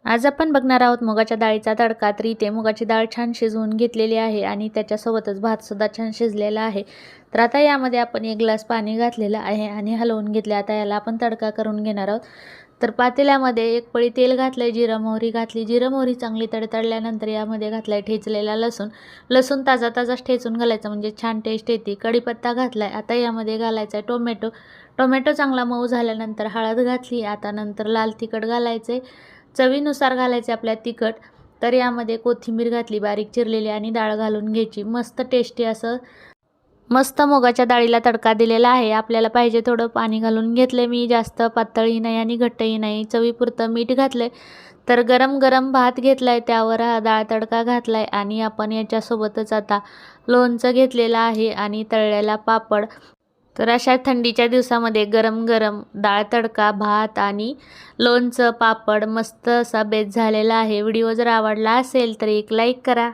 आज आपण बघणार आहोत मुगाच्या डाळीचा तडका। तर इथे मुगाची डाळ छान शिजवून घेतलेली आहे आणि त्याच्यासोबतच भातसुद्धा छान शिजलेला आहे। तर आता यामध्ये आपण 1 ग्लास पाणी घातलेलं आहे आणि हलवून घेतले। आता याला आपण तडका करून घेणार आहोत। तर पातेल्यामध्ये 1 पळी तेल घातले, जिरं मोहरी घातली। जिरं मोहरी चांगली तडतडल्यानंतर यामध्ये घातलाय ठेचलेला लसूण। लसूण ताजा ताजाच ठेचून घालायचा म्हणजे छान टेस्ट येते। कढीपत्ता घातलाय। आता यामध्ये घालायचा टोमॅटो। टोमॅटो चांगला मऊ झाल्यानंतर हळद घातली। आता नंतर लाल तिखट घालायचे, चवीनुसार घालायचे आपल्या तिखट। तर यामध्ये कोथिंबीर घातली बारीक चिरलेली आणि डाळ घालून घ्यायची। मस्त टेस्टी असं मस्त मुगाच्या डाळीला तडका दिलेला आहे। आपल्याला पाहिजे थोडं पाणी घालून घेतले मी, जास्त पातळही नाही आणि घट्टही नाही। चवीपुरतं मीठ घातले। तर गरम गरम भात घेतलाय, त्यावर हा डाळ तडका घातलाय आणि आपण याच्यासोबतच आता लोणचं घेतलेलं आहे आणि तळलेला पापड। तर अशा थंडीच्या दिवसामध्ये गरम गरम डाळ तडका, भात आणि लोणचं, पापड मस्त असा बेत झालेला आहे। व्हिडिओ जर आवडला असेल तर एक लाईक करा।